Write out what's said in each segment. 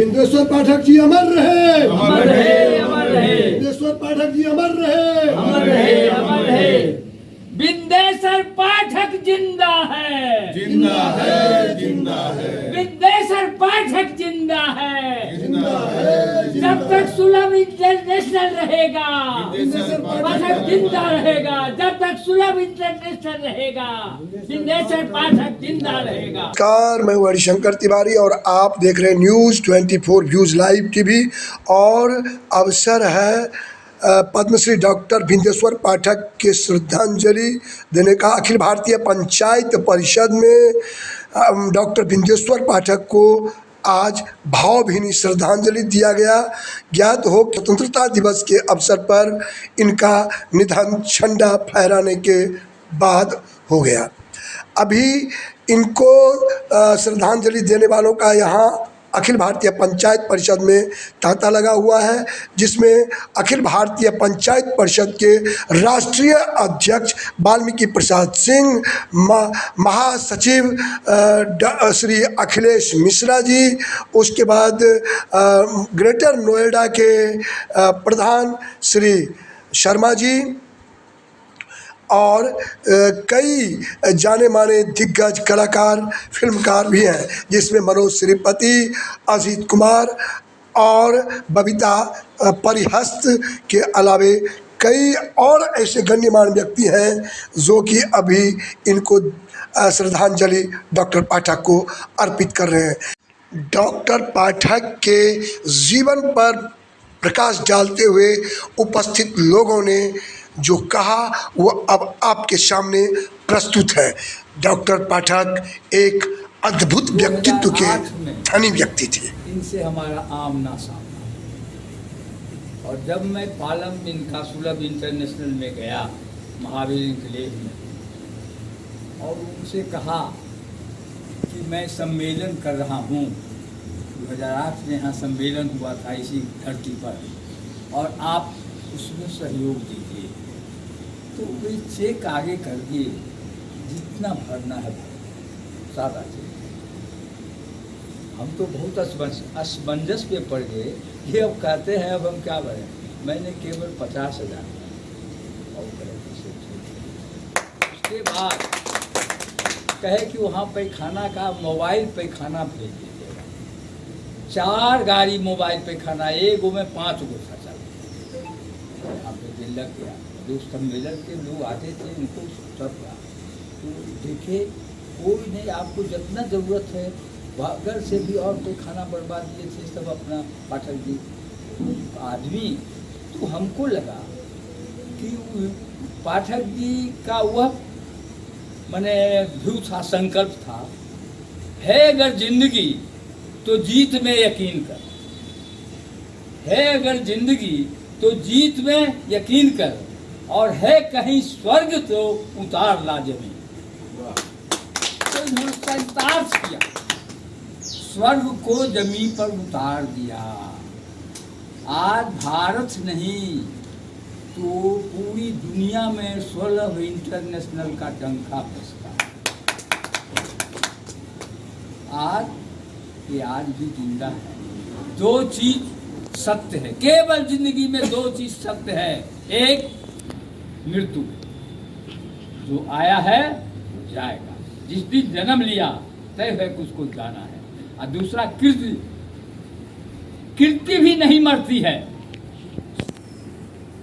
बिंदेश्वर पाठक जी अमर रहे, अमर रहे, अमर रहे। बिंदेश्वर पाठक जी अमर रहे, अमर रहे, अमर रहे। बिंदेश्वर पाठक जिंदा है, जिंदा है, जिंदा है, बिंदेश्वर पाठक जिंदा है। जिंदा है, जब तक सुलभ इंटरनेशनल रहेगा, बिंदेश्वर पाठक जिंदा रहेगा। जब तक सुलभ इंटरनेशनल रहेगा, बिंदेश्वर पाठक जिंदा रहेगा। नमस्कार, मैं हूं हरिशंकर तिवारी और आप देख रहे हैं न्यूज़ 24 व्यूज़ लाइव टीवी। और अवसर है पद्मश्री डॉक्टर बिंदेश्वर पाठक के श्रद्धांजलि देने का। अखिल भारतीय पंचायत परिषद में डॉक्टर बिंदेश्वर पाठक को आज भावभीनी श्रद्धांजलि दिया गया। ज्ञात हो स्वतंत्रता दिवस के अवसर पर इनका निधन झंडा फहराने के बाद हो गया। अभी इनको श्रद्धांजलि देने वालों का यहाँ अखिल भारतीय पंचायत परिषद में तांता लगा हुआ है, जिसमें अखिल भारतीय पंचायत परिषद के राष्ट्रीय अध्यक्ष वाल्मीकि प्रसाद सिंह, महासचिव श्री अखिलेश मिश्रा जी, उसके बाद ग्रेटर नोएडा के प्रधान श्री शर्मा जी और कई जाने माने दिग्गज कलाकार फिल्मकार भी हैं, जिसमें मनोज श्रीपति, अजीत कुमार और बबीता परिहस्त के अलावे कई और ऐसे गण्यमान्य व्यक्ति हैं जो कि अभी इनको श्रद्धांजलि डॉक्टर पाठक को अर्पित कर रहे हैं। डॉक्टर पाठक के जीवन पर प्रकाश डालते हुए उपस्थित लोगों ने जो कहा वो अब आपके सामने प्रस्तुत है। डॉक्टर पाठक एक अद्भुत व्यक्तित्व के धनी व्यक्ति थे। इनसे हमारा आमना सामना, और जब मैं पालम इनका सुलभ इंटरनेशनल में गया महावीर इंक्लेव में, और उनसे कहा कि मैं सम्मेलन कर रहा हूँ। 2008 में यहाँ सम्मेलन हुआ था इसी धरती पर, और आप उसमें सहयोग दीजिए। तो वे चेक आगे करके जितना भरना है सारा चेक। हम तो बहुत असमंजस पे पड़ गए कि अब कहते हैं अब हम क्या भरें। मैंने केवल 50,000 और उसके बाद कहे कि वहाँ पैखाना का मोबाइल पैखाना भेज दीजिएगा। 4 गाड़ी मोबाइल पैखाना, एक में 5 गो था। यहाँ पे दिल लग गया। जो सम्मेलन के लोग आते थे उनको सब तो देखे कोई नहीं, आपको जितना ज़रूरत है घर से भी और कोई खाना बर्बा दिए थे सब अपना पाठक जी आदमी। तो हमको लगा कि पाठक जी का वह माने व्यू था, संकल्प था, है अगर जिंदगी तो जीत में यकीन कर, है अगर जिंदगी तो जीत में यकीन कर, और है कहीं स्वर्ग तो उतार ला जमीन। तो इन्होंने संताप किया, स्वर्ग को जमीन पर उतार दिया। आज भारत नहीं तो पूरी दुनिया में सुलभ इंटरनेशनल का डंका बजता है। आज भी जिंदा है। 2 चीज सत्य है, केवल जिंदगी में 2 चीज सत्य है। एक मृत्यु, जो आया है वो जाएगा, जिस दिन जन्म लिया तय है कि उसको जाना है। और दूसरा कीर्ति, कीर्ति भी नहीं मरती है।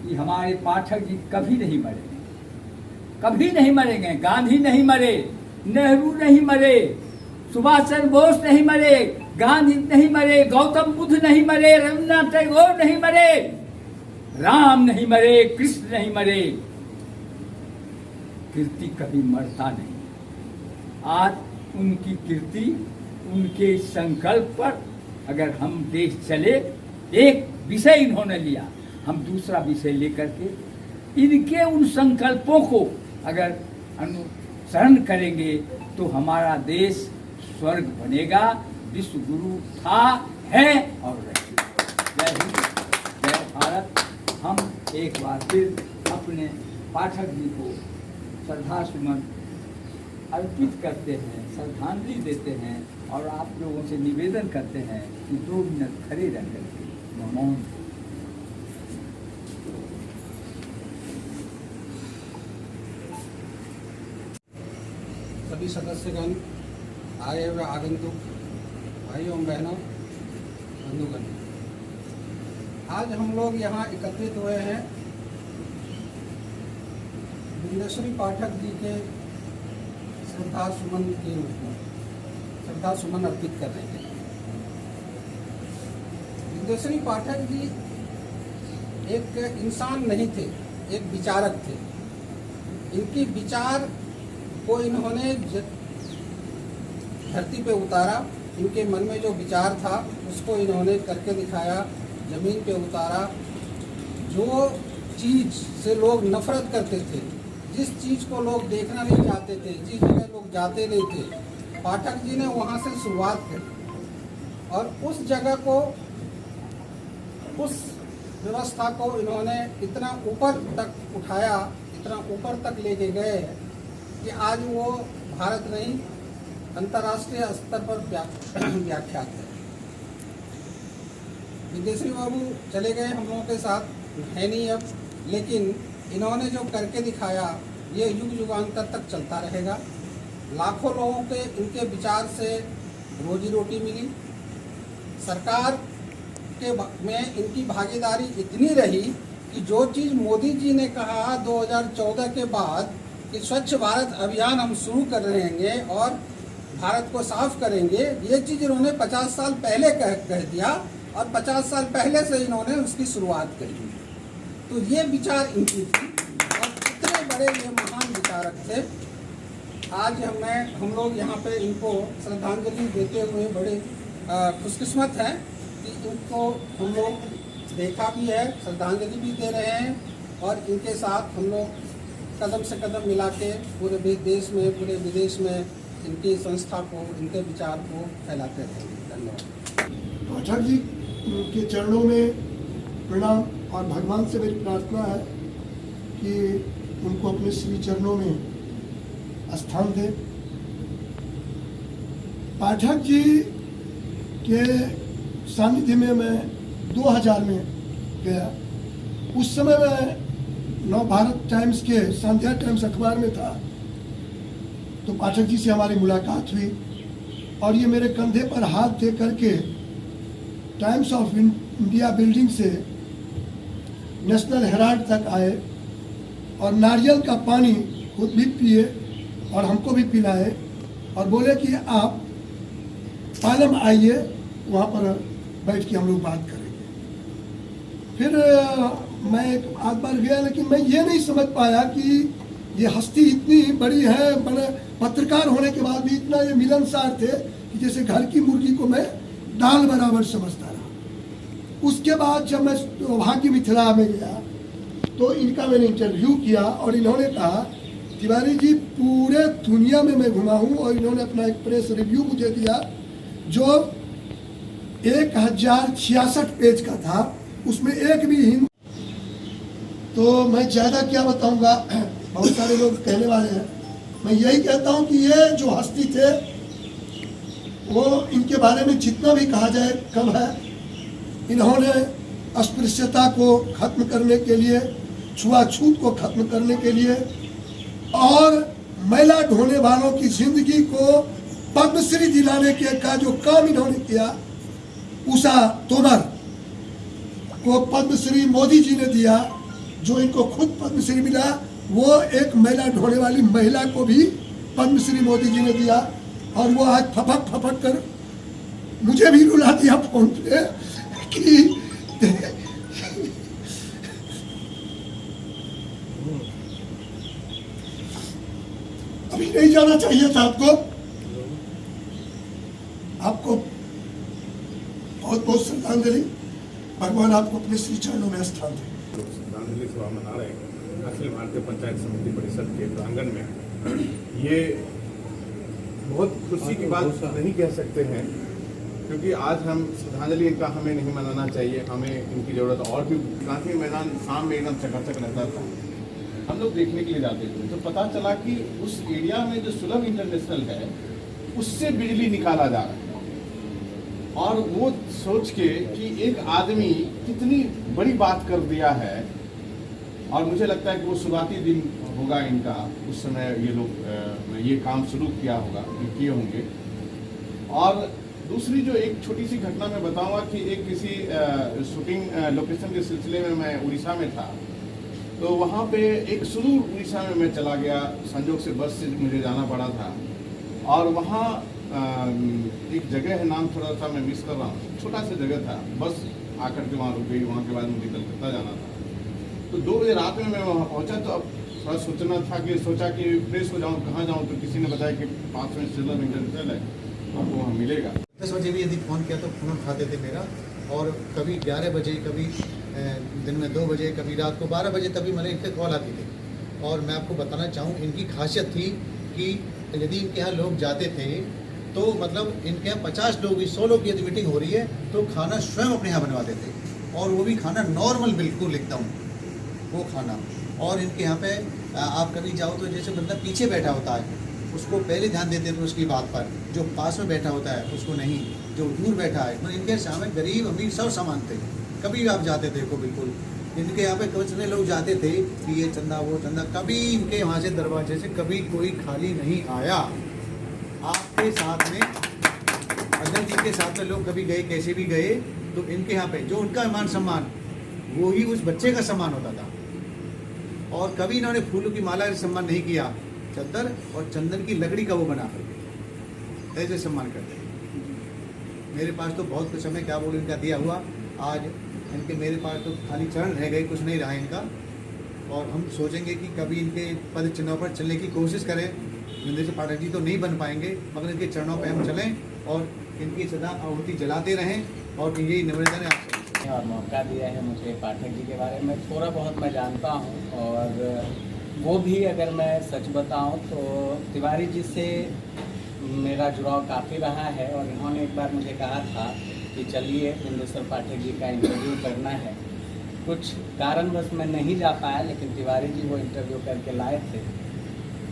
कि हमारे पाठक जी कभी नहीं मरेंगे, कभी नहीं मरेंगे। गांधी नहीं मरे, नेहरू नहीं मरे, सुभाष चंद्र बोस नहीं मरे, गांधी नहीं मरे, गौतम बुद्ध नहीं मरे, रविन्द्रनाथ टैगोर नहीं मरे, राम नहीं मरे, कृष्ण नहीं मरे। कीर्ति कभी मरता नहीं। आज उनकी कीर्ति, उनके संकल्प पर अगर हम देश चले, एक विषय इन्होंने लिया, हम दूसरा विषय लेकर के इनके उन संकल्पों को अगर अनुसरण करेंगे तो हमारा देश स्वर्ग बनेगा। विश्व गुरु था, है और रहेगा। जय हिंद, जय भारत। हम एक बार फिर अपने पाठक जी को श्रद्धा सुमन अर्पित करते हैं, श्रद्धांजलि देते हैं और आप लोगों से निवेदन करते हैं कि 2 मिनट खड़े रह करके मौन सभी सदस्यगण, आए हुए आगंतुक भाइयों बहनों, बंधुगण, आज हम लोग यहाँ एकत्रित हुए हैं विंध्यश्री पाठक जी के श्रद्धा सुमन अर्पित करने के लिए। विंध्यश्री पाठक जी एक इंसान नहीं थे, एक विचारक थे। इनकी विचार को इन्होंने धरती पे उतारा। इनके मन में जो विचार था उसको इन्होंने करके दिखाया, जमीन पे उतारा। जो चीज़ से लोग नफरत करते थे, जिस चीज़ को लोग देखना नहीं चाहते थे, जिस जगह लोग जाते नहीं थे, पाठक जी ने वहाँ से शुरुआत करी और उस जगह को, उस व्यवस्था को इन्होंने इतना ऊपर तक उठाया, इतना ऊपर तक लेके गए कि आज वो भारत नहीं अंतर्राष्ट्रीय स्तर पर व्याख्यात है। विंध्यश्री बाबू चले गए, हम लोगों के साथ है नहीं अब, लेकिन इन्होंने जो करके दिखाया ये युग युगांतर तक चलता रहेगा। लाखों लोगों के इनके विचार से रोजी रोटी मिली। सरकार के में इनकी भागीदारी इतनी रही कि जो चीज़ मोदी जी ने कहा 2014 के बाद कि स्वच्छ भारत अभियान हम शुरू कर रहे हैं और भारत को साफ करेंगे, ये चीज़ इन्होंने 50 साल पहले कह दिया और 50 साल पहले से इन्होंने उसकी शुरुआत करी। तो ये विचार इनकी थी और इतने बड़े ये महान विचारक थे। आज हम लोग यहाँ पे इनको श्रद्धांजलि देते हुए बड़े खुशकिस्मत हैं कि इनको हम लोग देखा भी है, श्रद्धांजलि भी दे रहे हैं और इनके साथ हम लोग कदम से कदम मिला के पूरे देश में, पूरे विदेश में इनकी संस्था को, इनके विचार को फैलाते रहेंगे। धन्यवाद। पाठक जी के चरणों में प्रणाम और भगवान से मेरी प्रार्थना है कि उनको अपने श्री चरणों में स्थान दें। पाठक जी के सानिध्य में मैं 2000 में गया। उस समय मैं नव भारत टाइम्स के संध्या टाइम्स अखबार में था, तो पाठक जी से हमारी मुलाकात हुई और ये मेरे कंधे पर हाथ दे करके टाइम्स ऑफ इंडिया बिल्डिंग से नेशनल हेराल्ड तक आए और नारियल का पानी खुद भी पिए और हमको भी पिलाए और बोले कि आप पालम आइए, वहाँ पर बैठ के हम लोग बात करेंगे। फिर मैं एक आध बार गया, लेकिन मैं ये नहीं समझ पाया कि ये हस्ती इतनी बड़ी है, बड़े पत्रकार होने के बाद भी इतना ये मिलनसार थे कि जैसे घर की मुर्गी को मैं दाल बराबर समझता रहा। उसके बाद जब मैं सौभाग्य मिथिला में गया तो इनका मैंने इंटरव्यू किया और इन्होंने कहा, तिवारी जी पूरे दुनिया में मैं घुमा हूँ, और इन्होंने अपना एक प्रेस रिव्यू मुझे दिया जो 1066 पेज का था, उसमें एक भी हिंदी। तो मैं ज़्यादा क्या बताऊंगा, बहुत सारे लोग कहने वाले हैं। मैं यही कहता हूं कि ये जो हस्ती थे वो, इनके बारे में जितना भी कहा जाए कम है। इन्होंने अस्पृश्यता को खत्म करने के लिए, छुआछूत को खत्म करने के लिए और मैला ढोने वालों की जिंदगी को पद्मश्री दिलाने के का जो काम इन्होंने किया, उषा तोमर को पद्मश्री मोदी जी ने दिया। जो इनको खुद पद्मश्री मिला वो एक मैला ढोने वाली महिला को भी पद्मश्री मोदी जी ने दिया, और वो आज फपक कर मुझे भी रुला दिया फोन पे कि अभी नहीं जाना चाहिए था आपको बहुत बहुत श्रद्धांजलि। भगवान आपको अपने श्री चरणों में स्थान दे। श्रद्धांजलि सभा मना रहे हैं अखिल भारतीय पंचायत समिति परिषद के प्रांगण में। ये बहुत खुशी की बात नहीं कह सकते हैं, क्योंकि आज हम श्रद्धांजलि का हमें नहीं मनाना चाहिए, हमें इनकी ज़रूरत और भी। काफी मैदान शाम में एकदम चकाचक रहता था, हम लोग देखने के लिए जाते थे, तो पता चला कि उस एरिया में जो सुलभ इंटरनेशनल है उससे बिजली निकाला जा रहा है और वो सोच के कि एक आदमी कितनी बड़ी बात कर दिया है। और मुझे लगता है कि वो शुरुआती दिन होगा इनका, उस समय ये लोग ये काम शुरू किया होगा, ये किए होंगे। और दूसरी जो एक छोटी सी घटना मैं बताऊंगा कि एक किसी शूटिंग लोकेशन के सिलसिले में मैं उड़ीसा में था, तो वहाँ पे एक सुदूर उड़ीसा में मैं चला गया, संजोग से बस से मुझे जाना पड़ा था। और वहाँ एक जगह है, नाम थोड़ा सा मैं मिस कर रहा हूँ, छोटा सा जगह था, बस आकर के वहाँ रुक गई। वहाँ के बाद मुझे कलकत्ता जाना था, तो 2 बजे रात में मैं वहाँ पहुँचा। तो अब थोड़ा सोचा कि प्रेस को जाऊँ, कहाँ जाऊँ, तो किसी ने बताया कि 5 मिनट सिल्वर इंटरनेशनल है, आपको वहाँ मिलेगा। 10 बजे भी यदि फ़ोन किया तो फ़ोन उठाते थे मेरा, और कभी 11 बजे, कभी दिन में 2 बजे, कभी रात को 12 बजे, तभी मतलब इनके कॉल आती थी। और मैं आपको बताना चाहूँ, इनकी खासियत थी कि यदि इनके यहाँ लोग जाते थे तो मतलब इनके यहाँ 50 लोग, 100 लोग की यदि मीटिंग हो रही है तो खाना स्वयं अपने यहाँ बनवाते थे, और वो भी खाना नॉर्मल बिल्कुल एकदम वो खाना। और इनके यहाँ पे आप कभी जाओ तो जैसे बंदा पीछे बैठा होता है उसको पहले ध्यान देते थे उसकी बात पर, जो पास में बैठा होता है उसको नहीं, जो दूर बैठा है। मतलब इनके सामने गरीब अमीर सब समान थे। कभी भी आप जाते थे को बिल्कुल इनके यहाँ पे कितने लोग जाते थे कि ये चंदा वो चंदा, कभी इनके यहाँ से दरवाजे से कभी कोई खाली नहीं आया। आपके साथ में अगर जिनके साथ में लोग कभी गए, कैसे भी गए, तो इनके यहाँ पे जो उनका मान सम्मान वो ही उस बच्चे का सम्मान होता था। और कभी इन्होंने फूलों की माला का सम्मान नहीं किया, चद्दर और चंदन की लकड़ी का वो बना करके ऐसे सम्मान करते हैं। मेरे पास तो बहुत कुछ समय क्या बोलूं इनका दिया हुआ, आज इनके मेरे पास तो खाली चरण रह गए, कुछ नहीं रहा इनका। और हम सोचेंगे कि कभी इनके पद चिन्हों पर चलने की कोशिश करें। विंदेश्वर पाठक जी तो नहीं बन पाएंगे, मगर इनके चरणों पर हम चलें और इनकी सदा आहुति जलाते रहें। और यही निवेदन है आपसे। और मौका दिया है मुझे, पाठक जी के बारे में थोड़ा बहुत मैं जानता हूँ। और वो भी अगर मैं सच बताऊं तो तिवारी जी से मेरा जुड़ाव काफ़ी रहा है। और इन्होंने एक बार मुझे कहा था कि चलिए विंदेश्वर पाठक जी का इंटरव्यू करना है। कुछ कारणवश मैं नहीं जा पाया, लेकिन तिवारी जी वो इंटरव्यू करके लाए थे।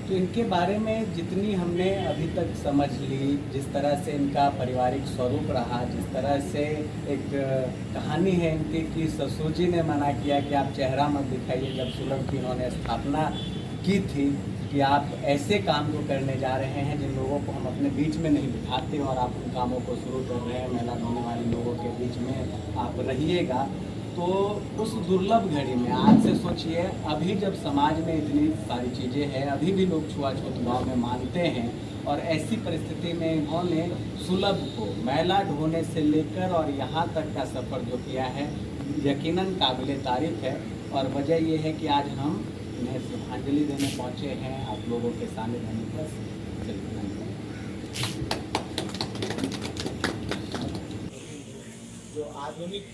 तो इनके बारे में जितनी हमने अभी तक समझ ली, जिस तरह से इनका पारिवारिक स्वरूप रहा, जिस तरह से एक कहानी है इनकी कि ससुर जी ने मना किया कि आप चेहरा मत दिखाइए जब सुलभ की इन्होंने स्थापना की थी, कि आप ऐसे काम को करने जा रहे हैं जिन लोगों को हम अपने बीच में नहीं बिठाते और आप उन कामों को शुरू कर रहे हैं, मेला ढोने वाले लोगों के बीच में आप रहिएगा। तो उस दुर्लभ घड़ी में आज से सोचिए, अभी जब समाज में इतनी सारी चीज़ें हैं, अभी भी लोग छुआछूत भाव में मानते हैं, और ऐसी परिस्थिति में इन्होंने सुलभ को मेला ढोने से लेकर और यहाँ तक का सफ़र जो किया है, यकीनन काबिल तारीफ है। और वजह ये है कि आज हम इन्हें श्रद्धांजलि देने पहुँचे हैं आप लोगों के सानिध्य में। बस जो आधुनिक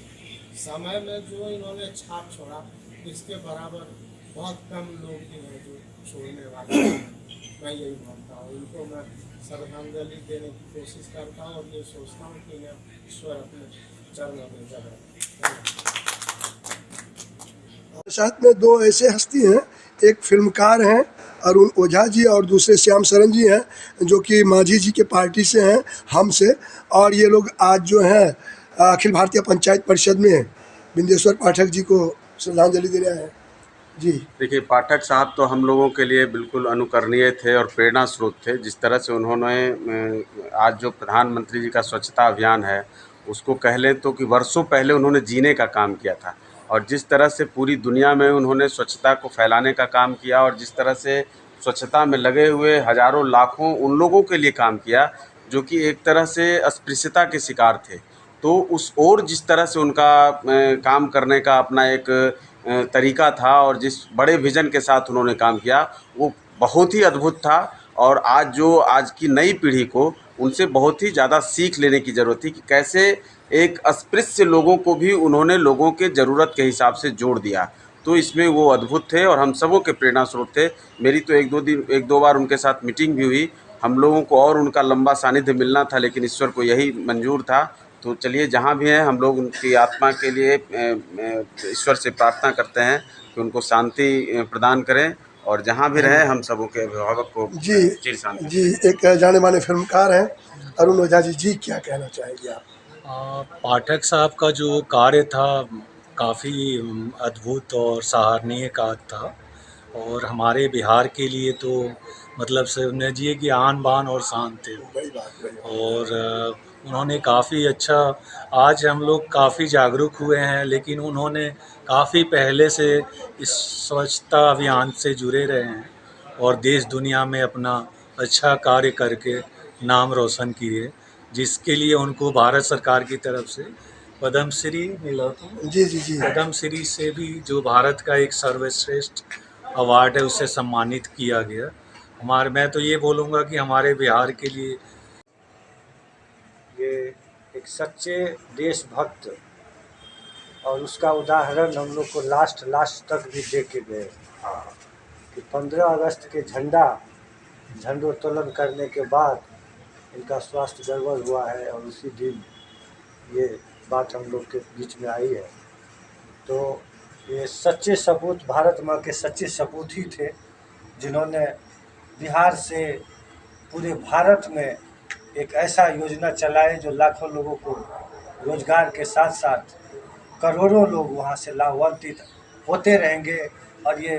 समय में जो इन्होंने छाप छोड़ा, इसके बराबर बहुत कम लोग ही हैं जो छोड़ने वाले हैं। मैं यही मानता हूँ, इनको मैं श्रद्धांजलि देने की कोशिश करता हूँ और ये सोचता हूँ कि इन्हें ईश्वर अपने चरणों में जगह। साथ में 2 ऐसे हस्ती हैं, एक फिल्मकार हैं अरुण ओझा जी और दूसरे श्याम शरण जी हैं, जो कि मांझी जी के पार्टी से हैं, हमसे। और ये लोग आज जो हैं अखिल भारतीय पंचायत परिषद में विंदेश्वर पाठक जी को श्रद्धांजलि देने आए हैं। जी देखिए, पाठक साहब तो हम लोगों के लिए बिल्कुल अनुकरणीय थे और प्रेरणा स्रोत थे। जिस तरह से उन्होंने आज जो प्रधानमंत्री जी का स्वच्छता अभियान है उसको कह लें तो कि वर्षों पहले उन्होंने जीने का काम किया था, और जिस तरह से पूरी दुनिया में उन्होंने स्वच्छता को फैलाने का काम किया, और जिस तरह से स्वच्छता में लगे हुए हज़ारों लाखों उन लोगों के लिए काम किया जो कि एक तरह से अस्पृश्यता के शिकार थे, तो उस ओर जिस तरह से उनका काम करने का अपना एक तरीका था और जिस बड़े विज़न के साथ उन्होंने काम किया वो बहुत ही अद्भुत था। और आज की नई पीढ़ी को उनसे बहुत ही ज़्यादा सीख लेने की ज़रूरत थी कि कैसे एक अस्पृश्य लोगों को भी उन्होंने लोगों के ज़रूरत के हिसाब से जोड़ दिया। तो इसमें वो अद्भुत थे और हम सबों के प्रेरणा स्रोत थे। मेरी तो एक दो बार उनके साथ मीटिंग भी हुई। हम लोगों को और उनका लंबा सानिध्य मिलना था, लेकिन ईश्वर को यही मंजूर था। तो चलिए, जहाँ भी हैं हम लोग उनकी आत्मा के लिए ईश्वर से प्रार्थना करते हैं कि उनको शांति प्रदान करें, और जहाँ भी रहें हम सबों के अभिभावक को चिर शांति। जी एक जाने माने फिल्मकार हैं अरुण ओझा जी, क्या कहना चाहेंगे आप? पाठक साहब का जो कार्य था काफ़ी अद्भुत और सराहनीय कार्य था और हमारे बिहार के लिए तो मतलब समझिए कि आन बान और शान थे बड़ी बात और उन्होंने काफ़ी अच्छा, आज हम लोग काफ़ी जागरूक हुए हैं लेकिन उन्होंने काफ़ी पहले से इस स्वच्छता अभियान से जुड़े रहे हैं और देश दुनिया में अपना अच्छा कार्य करके नाम रोशन किए, जिसके लिए उनको भारत सरकार की तरफ से पद्मश्री मिला था। जी जी जी। पद्मश्री से भी जो भारत का एक सर्वश्रेष्ठ अवार्ड है उससे सम्मानित किया गया। मैं तो ये बोलूँगा कि हमारे बिहार के लिए ये एक सच्चे देशभक्त और उसका उदाहरण हम लोग को लास्ट तक भी देख के गए कि 15 अगस्त के झंडोत्तोलन करने के बाद इनका स्वास्थ्य गड़बड़ हुआ है और उसी दिन ये बात हम लोग के बीच में आई है। तो ये सच्चे सपूत, भारत माँ के सच्चे सपूत ही थे जिन्होंने बिहार से पूरे भारत में एक ऐसा योजना चलाए जो लाखों लोगों को रोजगार के साथ साथ करोड़ों लोग वहाँ से लाभान्वित होते रहेंगे और ये